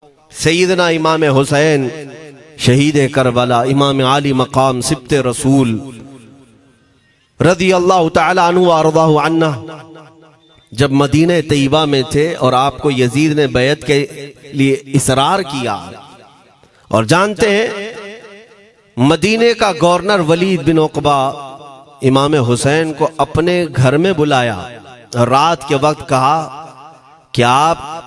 सैयदना इमाम हुसैन शहीद करबला, इमाम आली मकाम सिब्ते रसूल रज़ी अल्लाह तआला अन्हु व अर्ज़ाहु अन्ना, जब मदीने तैयबा में थे और आपको यजीद ने बैत के लिए इसरार किया, और जानते हैं मदीने का गवर्नर वलीद बिन उक़बा इमाम हुसैन को अपने घर में बुलाया और रात के वक्त कहा कि आप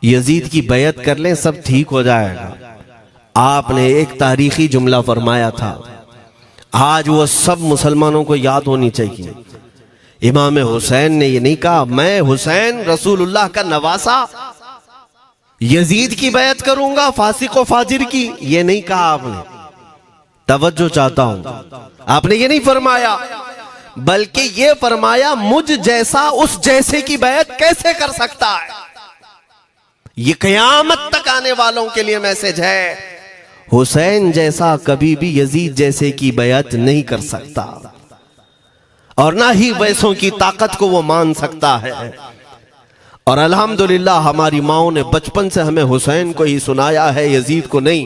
यजीद की बैत कर लें, सब ठीक हो जाएगा। आपने एक तारीखी जुमला फरमाया था, आज वो सब मुसलमानों को याद होनी चाहिए। इमाम हुसैन ने ये नहीं कहा मैं हुसैन रसूलुल्लाह का नवासा यजीद की बैत करूंगा फासिक व फाजिर की, ये नहीं कहा आपने। तवज्जो चाहता हूं, आपने ये नहीं फरमाया, बल्कि ये फरमाया मुझ जैसा उस जैसे की बैत कैसे कर सकता है। ये क़यामत तक आने वालों के लिए मैसेज है, हुसैन जैसा कभी भी यजीद जैसे की बैत नहीं कर सकता, और ना ही वैसों की ताकत को वो मान सकता है। और अल्हम्दुलिल्लाह हमारी माओं ने बचपन से हमें हुसैन को ही सुनाया है, यजीद को नहीं।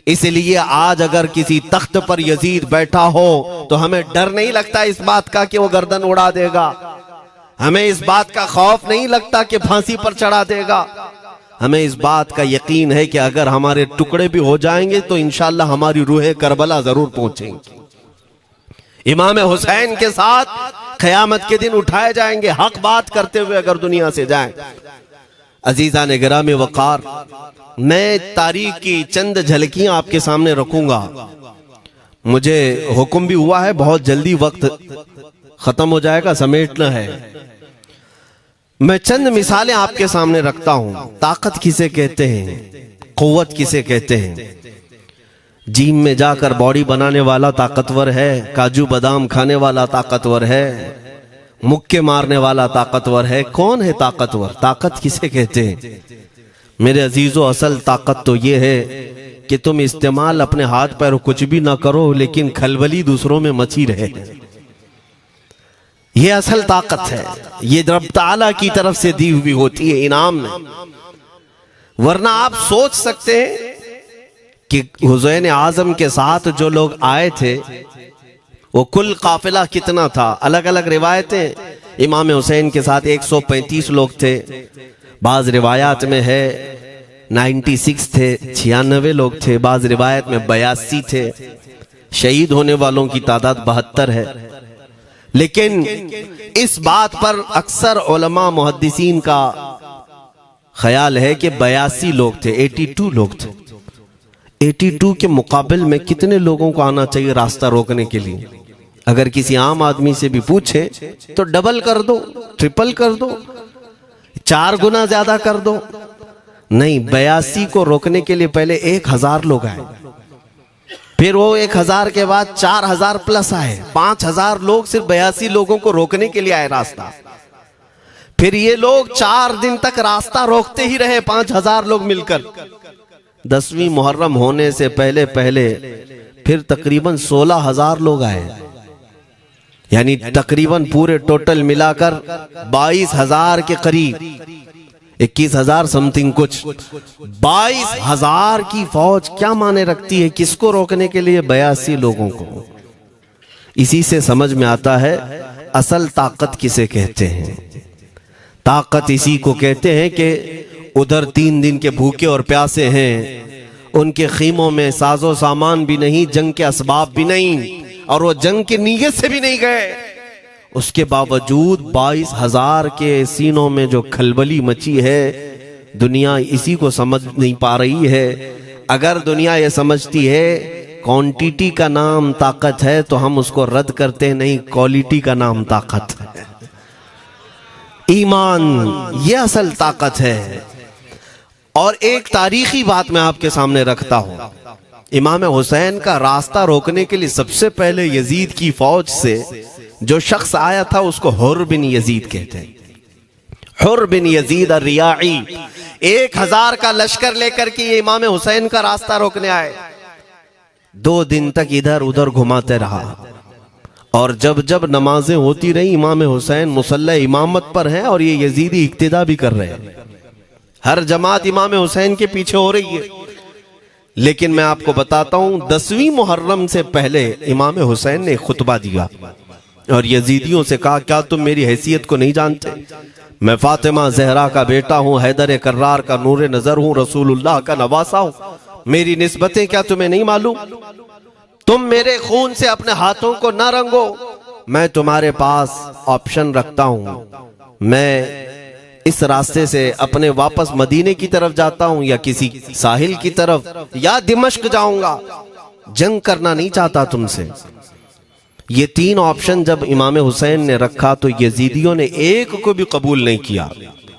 इसलिए आज अगर किसी तख्त पर यजीद बैठा हो तो हमें डर नहीं लगता इस बात का कि वो गर्दन उड़ा देगा, हमें इस बात का खौफ नहीं लगता कि फांसी पर चढ़ा देगा। हमें इस बात का यकीन है कि अगर हमारे टुकड़े भी हो जाएंगे तो इंशाअल्लाह हमारी रूह करबला जरूर पहुंचेंगी। इमाम हुसैन के साथ क़यामत के दिन उठाए जाएंगे, हक बात करते हुए अगर दुनिया से जाएं। अजीज़ान गिरामी वक़ार, मैं तारीख की चंद झलकियां आपके सामने रखूंगा। मुझे हुक्म भी हुआ है, बहुत जल्दी वक्त खत्म हो जाएगा, समेटना है। मैं चंद मिसालें आपके सामने रखता हूं। ताकत किसे कहते हैं, क़ुव्वत किसे कहते हैं। जिम में जाकर बॉडी बनाने वाला ताकतवर है, काजू बादाम खाने वाला ताकतवर है, मुक्के मारने वाला ताकतवर है। कौन है ताकतवर, ताकत किसे कहते हैं? मेरे अजीजों, असल ताकत तो ये है कि तुम इस्तेमाल अपने हाथ पैर कुछ भी ना करो, लेकिन खलबली दूसरों में मची रहे। ये असल ताकत है, ये रब ताला की तरफ से दी हुई होती है इनाम में। वरना आप सोच सकते हैं कि हुसैन आजम के साथ जो लोग आए थे वो कुल काफिला कितना था। अलग अलग रिवायतें, इमाम हुसैन के साथ 135 लोग थे, बाज रिवायात में है 96 थे, 96 लोग थे, बाज रिवायत में 82 थे। शहीद होने वालों की तादाद 72 है। लेकिन इस बात पर अक्सर उलमा मुहद्दिसीन का ख्याल है कि 82 लोग थे, 82 लोग थे। 82 के मुकाबिल में कितने लोगों को आना चाहिए रास्ता रोकने के लिए? अगर किसी आम आदमी से भी पूछे तो डबल कर दो, ट्रिपल कर दो, 4 गुना ज्यादा कर दो। नहीं, 82 को रोकने के लिए पहले 1000 लोग आए, फिर वो 1000 के बाद 4000 प्लस आए, 5000 लोग सिर्फ 82 लोगों को रोकने के लिए आए रास्ता। फिर ये लोग 4 दिन तक रास्ता रोकते ही रहे, 5000 लोग मिलकर। 10वीं मुहर्रम होने से पहले पहले फिर तकरीबन 16000 लोग आए, यानी तकरीबन पूरे टोटल मिलाकर 22000 के करीब, 21000 समथिंग कुछ। 22000 की फौज क्या माने रखती है, किसको रोकने के लिए? 82 लोगों को। इसी से समझ में आता है असल ताकत किसे कहते हैं। ताकत इसी को कहते हैं कि उधर 3 दिन के भूखे और प्यासे हैं, उनके खीमों में साजो सामान भी नहीं, जंग के असबाब भी नहीं, और वो जंग की नीयत से भी नहीं गए। उसके बावजूद 22000 के सीनों में जो खलबली मची है, दुनिया इसी को समझ नहीं पा रही है। अगर दुनिया ये समझती है क्वांटिटी का नाम ताकत है तो हम उसको रद्द करते नहीं, क्वालिटी का नाम ताकत है। ईमान ये असल ताकत है। और एक तारीखी बात मैं आपके सामने रखता हूं। इमाम हुसैन का रास्ता रोकने के लिए सबसे पहले यजीद की फौज से जो शख्स आया था उसको हुर बिन यजीद कहते हैं। हुर बिन यजीद अर्रियाई 1000 का लश्कर लेकर के ये इमाम हुसैन का रास्ता रोकने आए। 2 दिन तक इधर उधर घुमाते रहा, और जब जब नमाजें होती रही, इमाम हुसैन मुसल्ला इमामत पर हैं और ये यजीदी इक्तिदा भी कर रहे हैं। हर जमात इमाम हुसैन के पीछे हो रही है। लेकिन मैं आपको बताता हूं 10वीं मुहर्रम से पहले इमाम हुसैन ने खुतबा दिया और यजीदियों से कहा, क्या तुम मेरी हैसियत को नहीं जानते? मैं फातिमा जहरा का बेटा हूं, हैदर कर्रार का नूर नजर हूं, रसूलुल्लाह का नवासा हूं। मेरी निस्बतें क्या तुम्हें नहीं मालूम? तुम मेरे खून से अपने हाथों को न रंगो। मैं तुम्हारे पास ऑप्शन रखता हूं, मैं इस रास्ते से अपने वापस मदीने की तरफ जाता हूं या किसी साहिल की तरफ या दिमश्क जाऊंगा। जंग करना नहीं चाहता तुमसे। ये 3 ऑप्शन जब इमाम हुसैन ने रखा तो यजीदियों ने एक को भी कबूल नहीं किया।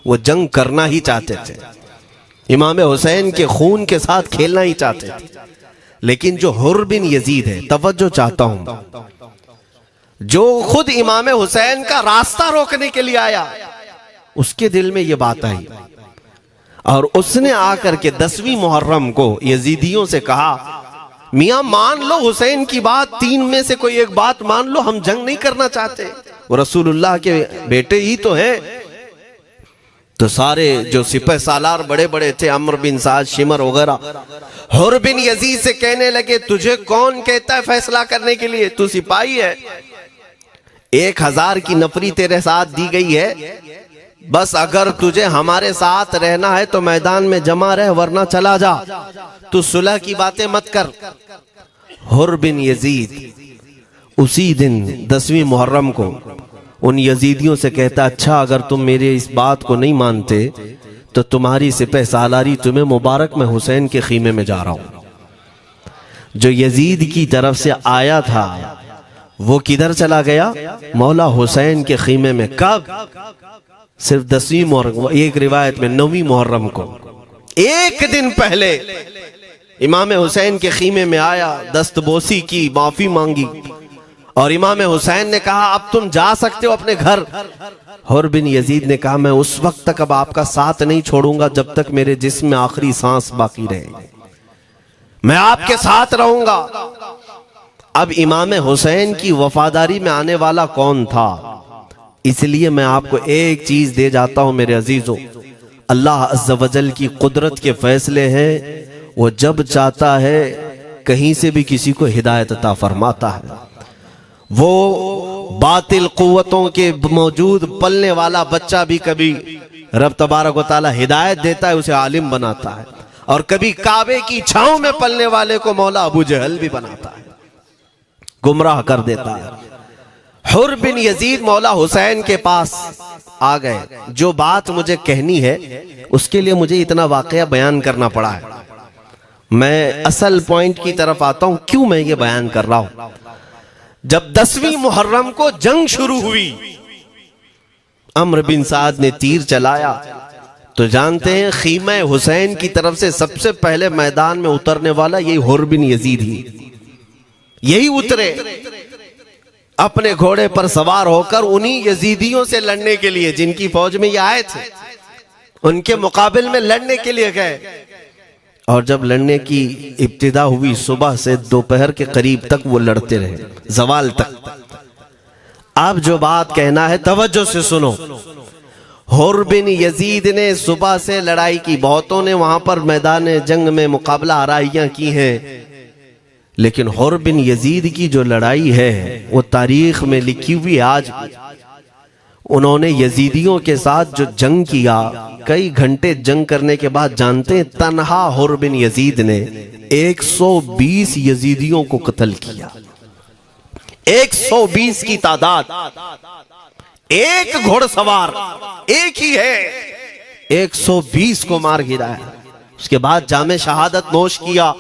वो जंग करना ही चाहते थे, इमाम हुसैन के खून के साथ खेलना ही चाहते थे। लेकिन जो हुर बिन यजीद है, तवज्जो चाहता हूं, जो खुद इमाम हुसैन का रास्ता रोकने के लिए आया, उसके दिल में ये बात आई और उसने आकर के 10वीं मुहर्रम को यजीदियों से कहा, मियां मान लो हुसैन की बात, 3 में से कोई एक बात मान लो, हम जंग नहीं करना चाहते, वो रसूलुल्लाह के बेटे ही तो हैं। तो सारे जो सिपह सालार बड़े बड़े थे, अम्र बिन साद, शिमर वगैरह, हुर बिन यजीद से कहने लगे, तुझे कौन कहता है फैसला करने के लिए? तू सिपाही है, 1000 की नफरी तेरे साथ दी गई है, बस अगर तुझे हमारे साथ रहना है तो मैदान में जमा रह, वरना चला जा, तू सुलह की बातें मत कर। हुर बिन यजीद उसी दिन 10वीं मुहर्रम को उन यजीदियों से कहता, अच्छा अगर तुम मेरे इस बात को नहीं मानते तो तुम्हारी सिपह सालारी तुम्हें मुबारक, मैं हुसैन के खीमे में जा रहा हूं। जो यजीद की तरफ से आया था वो किधर चला गया? मौला हुसैन के खीमे में। कब? सिर्फ 10वीं मुहर्रम, एक रिवायत में 9वीं मुहर्रम को, एक दिन पहले इमाम हुसैन के खीमे में आया, दस्तबोसी की, माफी मांगी और इमाम हुसैन ने कहा, अब तुम जा सकते हो अपने घर। हुर बिन यजीद ने कहा, मैं उस वक्त तक अब आपका साथ नहीं छोड़ूंगा जब तक मेरे जिस्म में आखिरी सांस बाकी रहे, मैं आपके साथ रहूंगा। अब इमाम हुसैन की वफादारी में आने वाला कौन था? इसलिए मैं आपको एक चीज दे जाता हूं मेरे अजीजों, अल्लाह अज़्ज़ व जल की कुदरत के फैसले हैं, वो जब चाहता है कहीं से भी किसी को हिदायत अता फरमाता है। वो बातिल कुव्वतों के मौजूद पलने वाला बच्चा भी कभी रब तबारक व तआला हिदायत देता है, उसे आलिम बनाता है, और कभी काबे की छांव में पलने वाले को मौला अबू जहल भी बनाता है, गुमराह कर देता है। हुर बिन यजीद मौला हुसैन के पास आ गए। जो बात मुझे कहनी है उसके लिए मुझे इतना वाकया बयान करना पड़ा है। मैं असल पॉइंट की तरफ आता हूं, क्यों मैं ये बयान कर रहा हूं। जब 10वीं मुहर्रम को जंग शुरू हुई, अम्र बिन साद ने तीर चलाया, तो जानते हैं खीमा हुसैन की तरफ से सबसे पहले मैदान में उतरने वाला यही हुर बिन यजीद ही, यही उतरे अपने घोड़े पर सवार होकर उन्हीं यजीदियों से लड़ने के लिए जिनकी फौज में ये आए थे, उनके मुकाबिल में लड़ने के लिए गए। और जब लड़ने की इब्तिदा हुई, सुबह से दोपहर के करीब तक वो लड़ते रहे, जवाल तक। अब जो बात कहना है तवज्जो से सुनो। हुर बिन यजीद ने सुबह से लड़ाई की, बहुतों ने वहां पर मैदान जंग में मुकाबला आराइयां की हैं, लेकिन हुर बिन यजीद की जो लड़ाई है वो तारीख में लिखी हुई। आज उन्होंने यजीदियों के साथ जो जंग किया, कई घंटे जंग करने के बाद, जानते हैं तन्हा हुर बिन यजीद ने 120 यजीदियों को कत्ल किया। 120 की तादाद, एक घोड़सवार एक ही है, 120 को मार गिराया। उसके बाद जामे शहादत नोश किया।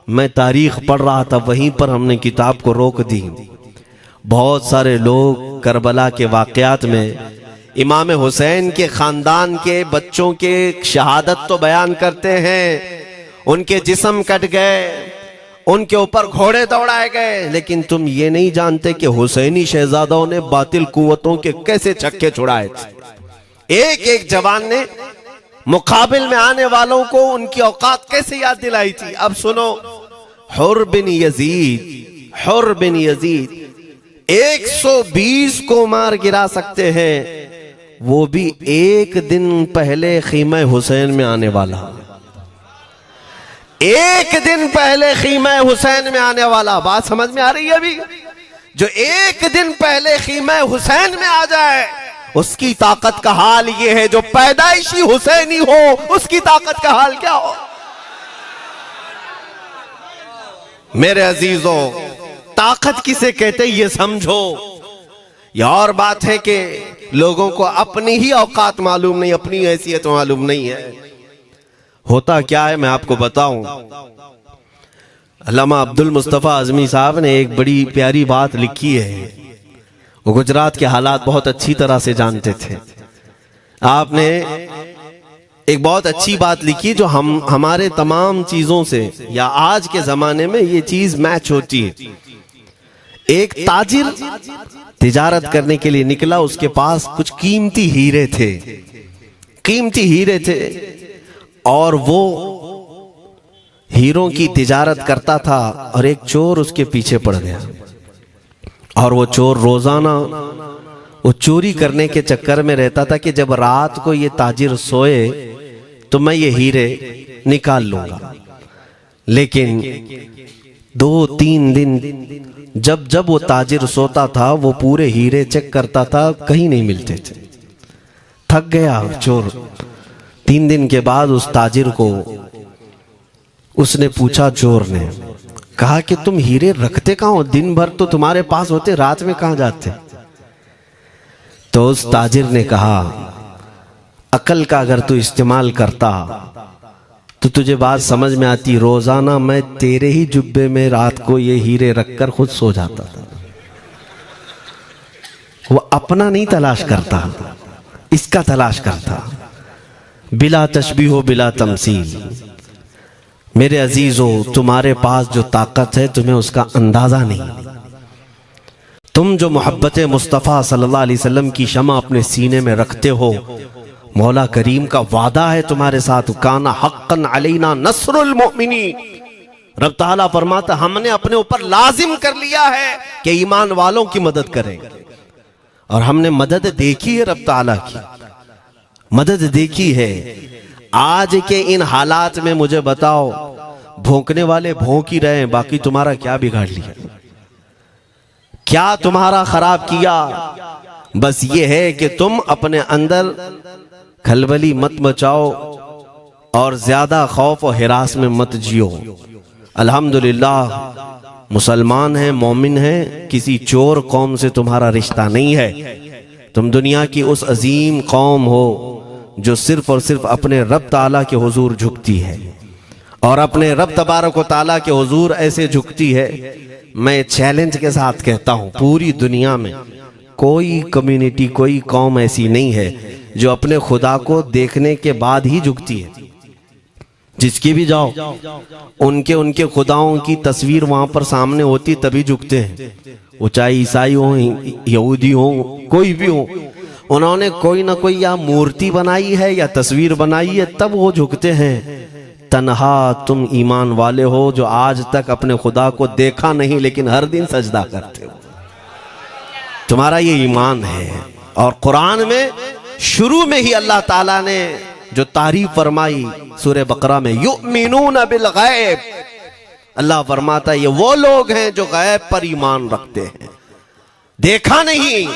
मैं तारीख पढ़ रहा था, वहीं पर हमने किताब को रोक दी। बहुत सारे लोग करबला के वाकयात में इमाम हुसैन के खानदान के बच्चों के शहादत तो बयान करते हैं, उनके जिस्म कट गए, उनके ऊपर घोड़े दौड़ाए गए, लेकिन तुम ये नहीं जानते कि हुसैनी शहजादों ने बातिल कुव्वतों के कैसे छक्के छुड़ाए थे। एक एक जवान ने मुकाबिल में आने वालों को उनकी औकात कैसे याद दिलाई थी। अब सुनो, हुर बिन यजीद 120 को मार गिरा सकते हैं, वो भी एक दिन पहले खीमा हुसैन में आने वाला, एक दिन पहले खीमा हुसैन में आने वाला। बात समझ में आ रही है? अभी जो एक दिन पहले खीमा हुसैन में आ जाए उसकी ताकत का हाल ये है, जो पैदाइशी हुसैनी हो उसकी ताकत का हाल क्या हो। मेरे अजीजों, ताकत किसे कहते ये समझो। यह और बात है कि लोगों को अपनी ही औकात मालूम नहीं, अपनी हैसियत मालूम नहीं है। होता क्या है मैं आपको बताऊं। अल्लामा अब्दुल मुस्तफा आजमी साहब ने एक बड़ी प्यारी बात लिखी है। वो गुजरात के हालात बहुत अच्छी तरह से जानते थे। आपने एक बहुत अच्छी बात लिखी जो हमारे तमाम चीजों से या आज के जमाने में ये चीज मैच होती है। एक ताजिर तिजारत करने के लिए निकला, उसके पास कुछ कीमती हीरे थे, कीमती हीरे थे, और वो हीरों की तिजारत करता था और एक चोर उसके पीछे पड़ गया। और वो चोर रोजाना वो चोरी करने के चक्कर में रहता था कि जब रात को ये ताजिर सोए तो मैं ये हीरे निकाल लूंगा। लेकिन 2-3 दिन जब जब वो ताजिर सोता था वो पूरे हीरे चेक करता था, कहीं नहीं मिलते थे। थक गया चोर। 3 दिन के बाद उस ताजिर को उसने पूछा, चोर ने कहा कि तुम हीरे रखते कहाँ हो? दिन भर तो तुम्हारे पास होते, रात में कहाँ जाते? तो उस ताजिर ने कहा, अकल का अगर तू इस्तेमाल करता तो तुझे बात समझ में आती। रोजाना मैं तेरे ही जुब्बे में रात को ये हीरे रखकर खुद सो जाता था। वो अपना नहीं तलाश करता, इसका तलाश करता। बिला तशबीह हो बिला तमसील। मेरे अजीजों, तुम्हारे पास जो ताकत है तुम्हें उसका अंदाजा नहीं। तुम जो मोहब्बत मुस्तफ़ा सल्लल्लाहु अलैहि वसल्लम की शमा अपने सीने में रखते हो, मौला करीम का वादा है तुम्हारे साथ, काना हक्कन अलैना नस्रुल मोमिनीन। रब ताला फरमाता हमने अपने ऊपर लाजिम कर लिया है कि ईमान वालों की मदद करें। और हमने मदद देखी है, रब ताला की मदद देखी है। आज के इन हालात में मुझे बताओ, भौंकने वाले भौंक ही रहे हैं, बाकी तुम्हारा क्या बिगाड़ लिया, क्या तुम्हारा खराब किया? बस ये है कि तुम अपने अंदर खलबली मत मचाओ और ज्यादा खौफ और हिरास में मत जियो। अल्हम्दुलिल्लाह मुसलमान हैं, मोमिन हैं, किसी चोर कौम से तुम्हारा रिश्ता नहीं है। तुम दुनिया की उस अजीम कौम हो जो सिर्फ और सिर्फ अपने रब ताला के हुजूर झुकती है, और अपने रब तबारक व ताला के हुजूर ऐसे झुकती है। मैं चैलेंज के साथ कहता हूं, पूरी दुनिया में कोई कम्युनिटी, कोई कौम ऐसी नहीं है जो अपने खुदा को देखने के बाद ही झुकती है। जिसकी भी जाओ उनके खुदाओं की तस्वीर वहां पर सामने होती तभी झुकते हैं। वो चाहे ईसाई हो, यहूदी हो, कोई भी हो, उन्होंने कोई ना कोई या मूर्ति बनाई है या तस्वीर बनाई है, तब वो झुकते हैं। तन्हा तुम ईमान वाले हो जो आज तक अपने खुदा को देखा नहीं लेकिन हर दिन सजदा करते हो, तुम्हारा ये ईमान है। और कुरान में शुरू में ही अल्लाह ताला ने जो तारीफ फरमाई सूरह बकरा में, युमिनून बिल गैब, अल्लाह फरमाता है ये वो लोग हैं जो गैब पर ईमान रखते हैं, देखा नहीं।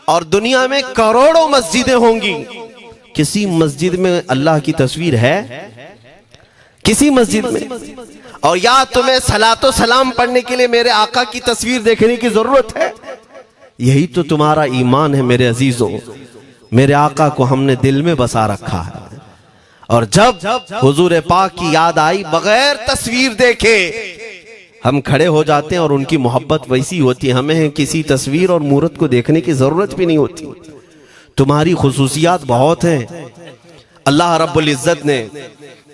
और दुनिया में करोड़ों मस्जिदें होंगी, किसी मस्जिद में अल्लाह की तस्वीर है? किसी मस्जिद में? और या तुम्हें सलातो सलाम पढ़ने के लिए मेरे आका की तस्वीर देखने की जरूरत है? यही तो तुम्हारा ईमान है मेरे अजीजों। मेरे आका को हमने दिल में बसा रखा है, और जब हुजूर पाक की याद आई बगैर तस्वीर देखे हम खड़े हो जाते हैं, और उनकी मोहब्बत वैसी होती है, हमें किसी तस्वीर और मूरत को देखने की जरूरत भी नहीं होती। तुम्हारी खुसूसियात बहुत हैं। अल्लाह रब्बुल इज्जत ने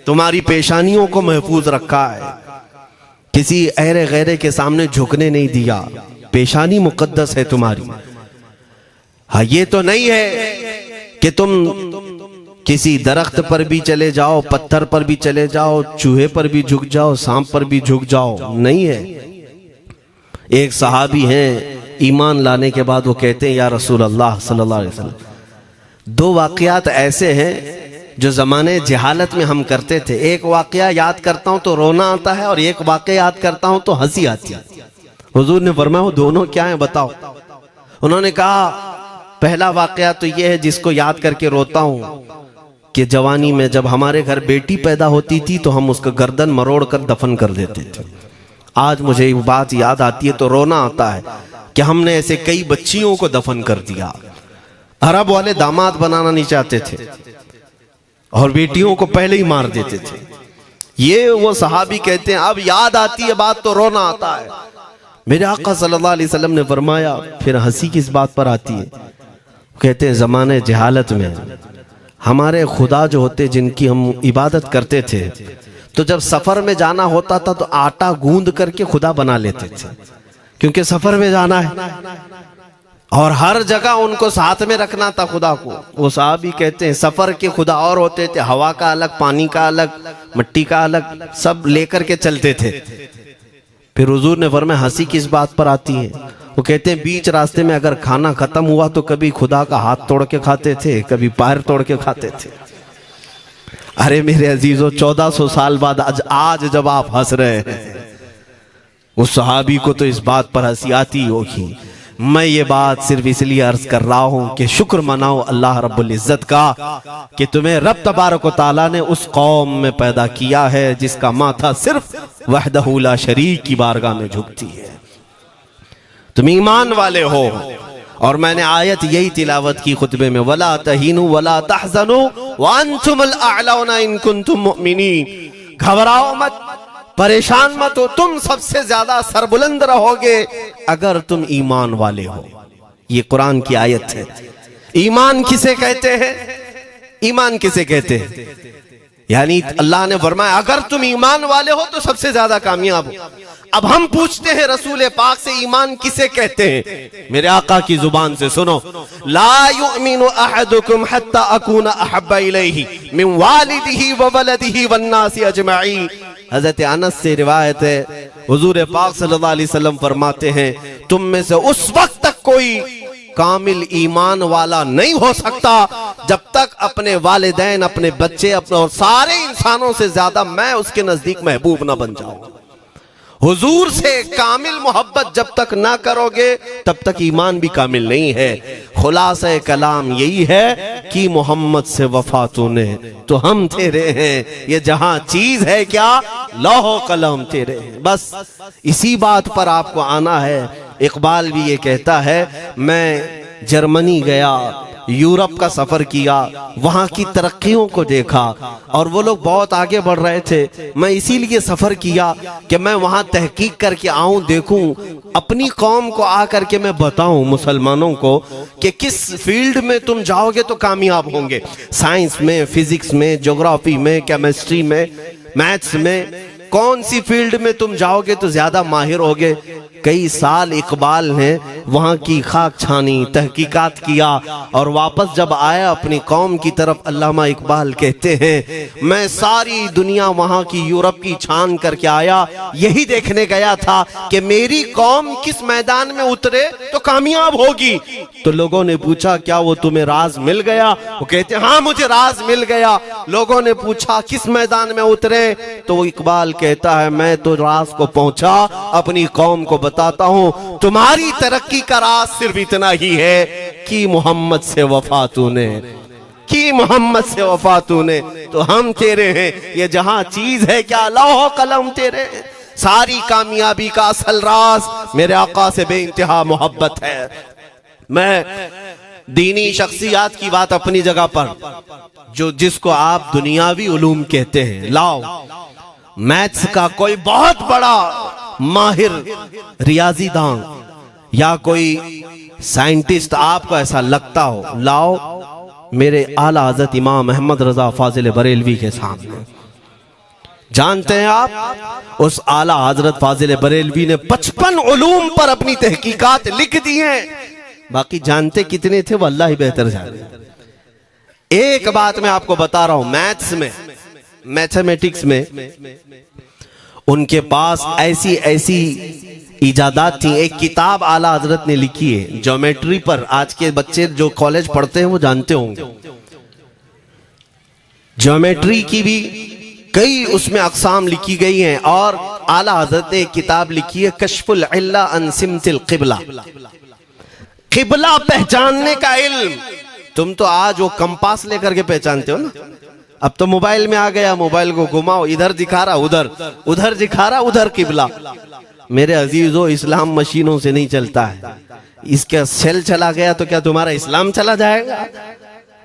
तुम्हारी पेशानियों को महफूज रखा है, किसी अहरे गैरे के सामने झुकने नहीं दिया। पेशानी मुकद्दस है तुम्हारी। हाँ, ये तो नहीं है कि तुम किसी दरख्त पर भी चले जाओ, पत्थर पर भी चले जाओ, चूहे पर भी झुक जाओ, सांप पर भी झुक जाओ, नहीं है। एक सहाबी हैं, ईमान लाने के बाद वो कहते हैं या रसूल अल्लाह सल्लल्लाहु अलैहि वसल्लम, दो वाकयात ऐसे हैं जो ज़माने जहालत में हम करते थे। एक वाकया याद करता हूं तो रोना आता है और एक वाकया याद करता हूं तो हंसी आती है। हुजूर ने फरमाया वो दोनों क्या है बताओ। उन्होंने कहा पहला वाकया तो ये है जिसको याद करके रोता हूं कि जवानी में जब हमारे घर बेटी पैदा होती थी तो हम उसका गर्दन मरोड़ कर दफन कर देते थे। आज मुझे वो बात याद आती है तो रोना आता है कि हमने ऐसे कई बच्चियों को दफन कर दिया। अरब वाले दामाद बनाना नहीं चाहते थे और बेटियों को पहले ही मार देते थे। ये वो सहाबी कहते हैं अब याद आती है बात तो रोना आता है। मेरे आका सल्लल्लाहु अलैहि वसल्लम ने फरमाया फिर हंसी किस बात पर आती है। कहते हैं जमाने जहालत में हमारे खुदा जो होते जिनकी हम इबादत करते थे तो जब सफर में जाना होता था तो आटा गूंद करके खुदा बना लेते थे, क्योंकि सफर में जाना है और हर जगह उनको साथ में रखना था खुदा को। वो साहब ही कहते हैं सफर के खुदा और होते थे, हवा का अलग, पानी का अलग, मिट्टी का अलग, सब लेकर के चलते थे। फिर हुजूर ने फरमाया हंसी किस बात पर आती है। वो कहते हैं बीच रास्ते में अगर खाना खत्म हुआ तो कभी खुदा का हाथ तोड़ के खाते थे, कभी पैर तोड़ के खाते थे। अरे मेरे अजीजों 1400 साल बाद आज जब आप हंस रहे हैं उस सहाबी को तो इस बात पर हंसी आती होगी। मैं ये बात सिर्फ इसलिए अर्ज कर रहा हूं कि शुक्र मनाओ अल्लाह रब्बुल इज्जत का कि तुम्हें रब तबारक व तआला ने उस कौम में पैदा किया है जिसका माथा सिर्फ वहदहू ला शरीक की बारगाह में झुकती है। तुम ईमान वाले हो। और मैंने आयत यही तिलावत की खुतबे में, वला तहीनु वला तहज़नु व अंतुमुल अअलौना इन कुंतुम मुमिनीन। घबराओ मत, परेशान मत हो, तुम सबसे ज्यादा सरबुलंद रहोगे अगर तुम ईमान वाले हो। ये कुरान की आयत है। ईमान किसे कहते हैं? ईमान किसे कहते हैं? यानी अल्लाह ने फरमाया अगर तुम ईमान वाले हो तो सबसे ज्यादा कामयाब हो। अब हम पूछते हैं रसूल पाक से ईमान किसे कहते हैं? मेरे आका की जुबान से सुनो, ला युमिनु अहदुकुम हत्ता अकूना अहब्बा इलैहि मिन वालिदिही व वलदिही वन्नासी अजमईन। हजरत अनस से रिवायत है, हुजूर पाक सल्लल्लाहु अलैहि वसल्लम फरमाते हैं तुम में से उस वक्त तक कोई कामिल ईमान वाला नहीं हो सकता जब तक अपने वालिदैन, अपने बच्चे, अपने और सारे इंसानों से ज्यादा मैं उसके नजदीक महबूब ना बन जाऊं। हुजूर से कामिल मोहब्बत जब तक ना करोगे तब तक ईमान भी कामिल नहीं है। खुलासा कलाम यही है कि मोहम्मद से वफा तूने तो हम तेरे हैं, ये जहां चीज है क्या लौह कलम तेरे हैं। बस इसी बात पर आपको आना है। इकबाल भी ये कहता है मैं जर्मनी गया, यूरोप का सफर किया, वहां की तरक्कियों को देखा और वो लोग बहुत आगे बढ़ रहे थे। मैं इसीलिए सफर किया कि मैं वहां तहकीक करके आऊं, देखूं, अपनी कौम को आकर के मैं बताऊं मुसलमानों को कि किस फील्ड में तुम जाओगे तो कामयाब होंगे। साइंस में, फिजिक्स में, ज्योग्राफी में, केमिस्ट्री में, मैथ्स में, कौन सी फील्ड में तुम जाओगे तो ज्यादा माहिर होगे। कई साल इकबाल ने वहां की खाक छानी, तहकीकात किया और वापस जब आया अपनी कौम की तरफ, अल्लामा इकबाल कहते हैं मैं सारी दुनिया वहां की यूरोप की छान करके आया, यही देखने गया था कि मेरी कौम किस मैदान में उतरे तो कामयाब होगी। तो लोगों ने पूछा क्या वो तुम्हें राज मिल गया? वो कहते हाँ मुझे राज मिल गया। लोगों ने पूछा किस मैदान में उतरे? तो इकबाल कहता है मैं तो राज को पहुंचा, अपनी कौम को बताता हूं तुम्हारी तरक्की का राज सिर्फ इतना ही है कि मोहम्मद से वफा तूने, कि मोहम्मद से वफा तूने तो हम तेरे हैं। ये जहां चीज है क्या लौह कलम तेरे हैं। सारी कामयाबी का असल राज मेरे आका से बेइंतहा मोहब्बत है। मैं दीनी शख्सियात की बात अपनी जगह पर, जो जिसको आप दुनियावी उलूम कहते हैं, लाओ मैथ्स का कोई बहुत बड़ा माहिर रियाजीदान या कोई साइंटिस्ट आपको ऐसा लगता हो, लाओ मेरे आला हजरत इमाम अहमद रजा फाजिल बरेलवी के सामने। जानते हैं आप उस आला हजरत फाजिल बरेलवी ने 55 उलूम पर अपनी तहकीकात लिख दी हैं। बाकी जानते कितने थे वो अल्लाह ही बेहतर जाने। एक बात मैं आपको बता रहा हूं, मैथ्स में, मैथमेटिक्स में उनके पास ऐसी ऐसी इजादात थी। एक किताब आला हजरत ने लिखी है ज्योमेट्री पर, आज के बच्चे जो कॉलेज पढ़ते हैं वो जानते होंगे। ज्योमेट्री की भी कई उसमें अक़साम लिखी गई हैं, और आला हजरत ने एक किताब लिखी है कश्फुल इल्ला अन सिमतिल क़िबला, क़िबला पहचानने का इल्म। तुम तो आज वो कंपास लेकर के पहचानते हो ना, अब तो मोबाइल में आ गया, मोबाइल को घुमाओ, इधर दिखा रहा उधर, उधर दिखा रहा उधर क़िबला। मेरे अजीजों, इस्लाम मशीनों से नहीं चलता है। इसका सेल चला गया तो क्या तुम्हारा इस्लाम चला जाएगा?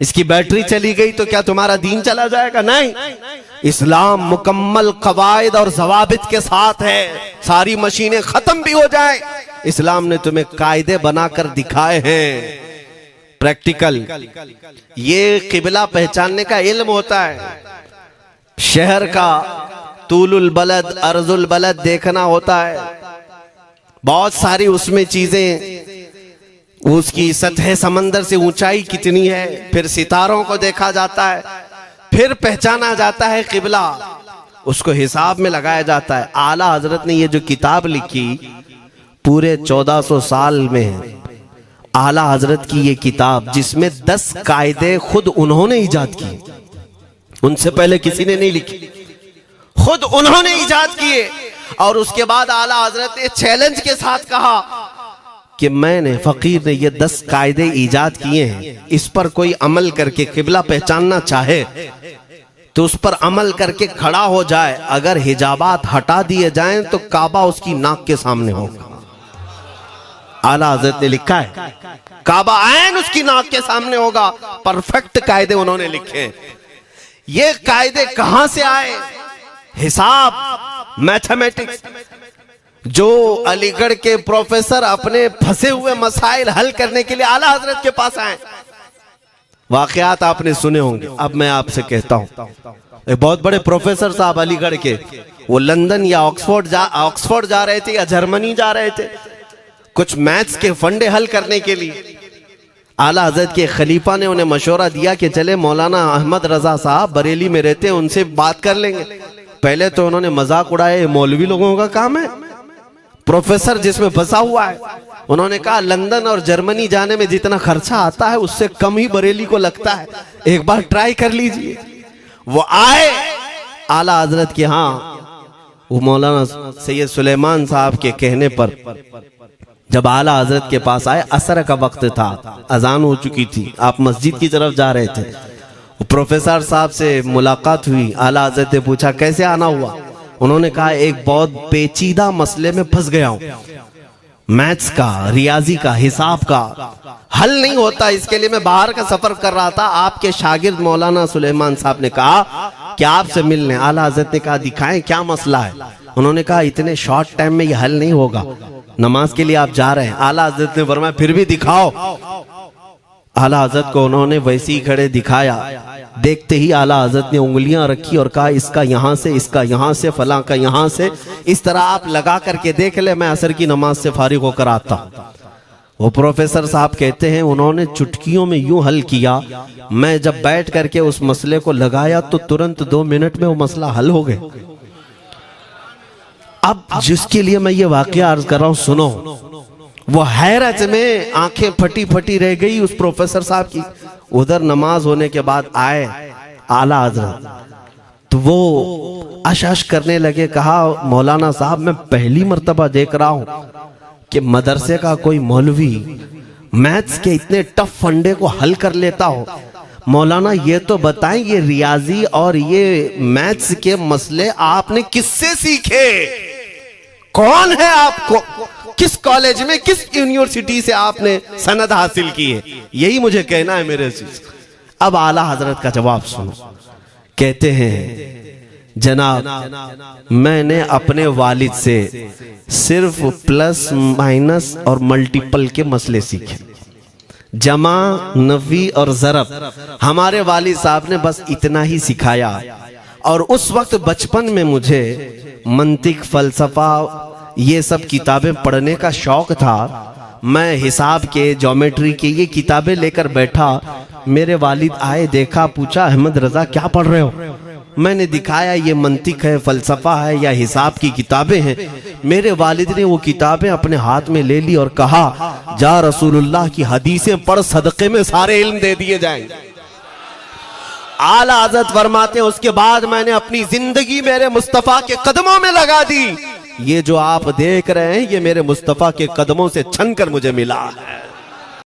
इसकी बैटरी चली गई तो क्या तुम्हारा दीन चला जाएगा? नहीं, इस्लाम मुकम्मल कवायद और ज़वाबित के साथ है। सारी मशीनें खत्म भी हो जाए, इस्लाम ने तुम्हें कायदे बनाकर दिखाए हैं, प्रैक्टिकल। ये क़िबला पहचानने का इल्म होता है। शहर का तूलुल बलद अर्जुल बलद देखना होता है, बहुत सारी उसमें चीजें, उसकी सतह समंदर से ऊंचाई कितनी है, फिर सितारों को देखा जाता है, फिर पहचाना जाता है क़िबला, उसको हिसाब में लगाया जाता है। आला हजरत ने ये जो किताब लिखी पूरे 1400 साल में, आला हजरत की ये किताब जिसमें 10 कायदे खुद उन्होंने इजाद किए, उनसे पहले किसी ने नहीं लिखी, खुद उन्होंने इजाद किए। और उसके बाद आला हजरत ने चैलेंज के साथ कहा कि मैंने, फकीर ने ये 10 कायदे इजाद किए हैं, इस पर कोई अमल करके क़िबला पहचानना चाहे तो उस पर अमल करके खड़ा हो जाए। अगर हिजाबात हटा दिए जाएं तो काबा उसकी नाक के सामने होगा। आला हजरत ने लिखा है काबा ऐन उसकी नाक के सामने होगा। परफेक्ट कायदे उन्होंने लिखे। ये कायदे कहां से आए? हिसाब, मैथमेटिक्स। जो अलीगढ़ के प्रोफेसर अपने फंसे हुए मसाइल हल करने के लिए आला हजरत के पास आए, वाकयात आपने सुने होंगे। अब मैं आपसे कहता हूं, एक बहुत बड़े प्रोफेसर साहब अलीगढ़ के, वो लंदन या ऑक्सफोर्ड जा रहे थे या जर्मनी जा रहे थे कुछ मैथ्स के फंडे हल करने के लिए। आला हजरत के खलीफा ने उन्हें मशवरा दिया कि चले मौलाना अहमद रजा साहब बरेली में रहते हैं, उनसे बात कर लेंगे। पहले तो उन्होंने मजाक उड़ाया, मौलवी लोगों का काम है, प्रोफेसर जिसमें फंसा हुआ है। उन्होंने कहा लंदन और जर्मनी जाने में जितना खर्चा आता है उससे कम ही बरेली को लगता है, एक बार ट्राई कर लीजिए। वो आए आला हजरत के यहाँ, वो मौलाना सैयद सुलेमान साहब के कहने पर जब आला हजरत के पास आए, असर का वक्त था, अजान हो चुकी थी, आप मस्जिद की तरफ जा रहे थे। प्रोफेसर साहब से मुलाकात हुई। आला हजरत ने पूछा कैसे आना हुआ? उन्होंने कहा एक बहुत पेचीदा मसले में फंस गया हूं, मैथ्स का, रियाजी का, हिसाब का हल नहीं होता, इसके लिए मैं बाहर का सफर कर रहा था। आपके शागिर्द मौलाना सुलेमान साहब ने कहा कि आपसे मिलने। आला हजरत ने कहा दिखाएं क्या मसला है? उन्होंने कहा इतने शॉर्ट टाइम में यह हल नहीं होगा, नमाज के लिए आप जा रहे हैं। आला हजरत ने फरमाया फिर भी दिखाओ। आला हजरत को उन्होंने वैसे ही खड़े दिखाया। देखते ही आला हजरत ने उंगलियां रखी और कहा इसका यहां से, इसका यहां से, फलां का यहां से, इस तरह आप लगा करके देख ले, मैं असर की नमाज से फारिग होकर आता। वो प्रोफेसर साहब कहते हैं उन्होंने चुटकियों में यूं हल किया, मैं जब बैठ करके उस मसले को लगाया तो तुरंत 2 मिनट में वो मसला हल हो गया। अब जिसके लिए मैं ये वाकया अर्ज कर रहा हूं सुनो। वो हैरत में आंखें फटी फटी रह गई उस प्रोफेसर साहब की। उधर नमाज होने के बाद आए आला हजरत, तो वो अश करने लगे। कहा मौलाना साहब मैं पहली मर्तबा देख रहा हूं कि मदरसे का कोई मौलवी मैथ्स के इतने टफ फंडे को हल कर लेता हो। मौलाना ये तो बताएं ये रियाजी और ये मैथ्स के मसले आपने किससे सीखे? कौन है आपको? किस कॉलेज में, किस यूनिवर्सिटी से आपने सनद हासिल की है? यही मुझे कहना है मेरे से। अब आला हजरत का जवाब सुनो। कहते हैं जनाब मैंने अपने वालिद से सिर्फ प्लस माइनस और मल्टीपल के मसले सीखे, जमा, नफी और ज़रब हमारे वालिद साहब ने बस इतना ही सिखाया। और उस वक्त बचपन में मुझे मंतिक, फलसफा, ये सब किताबें पढ़ने का शौक था। मैं हिसाब के, ज्योमेट्री के ये किताबें लेकर बैठा। मेरे वालिद आए, देखा, पूछा अहमद रजा क्या पढ़ रहे हो? मैंने दिखाया ये मंतिक है, फलसफा है या हिसाब की किताबें हैं। मेरे वालिद ने वो किताबें अपने हाथ में ले ली और कहा, जा रसूलुल्लाह की हदीसें पढ़, सदक़े में सारे इल्म दे दिए जाएंगे। आला हज़रत फरमाते हैं, उसके बाद मैंने अपनी जिंदगी मेरे मुस्तफ़ा के कदमों में लगा दी। ये जो आप देख रहे हैं, ये मेरे मुस्तफ़ा के कदमों से छन कर मुझे मिला है।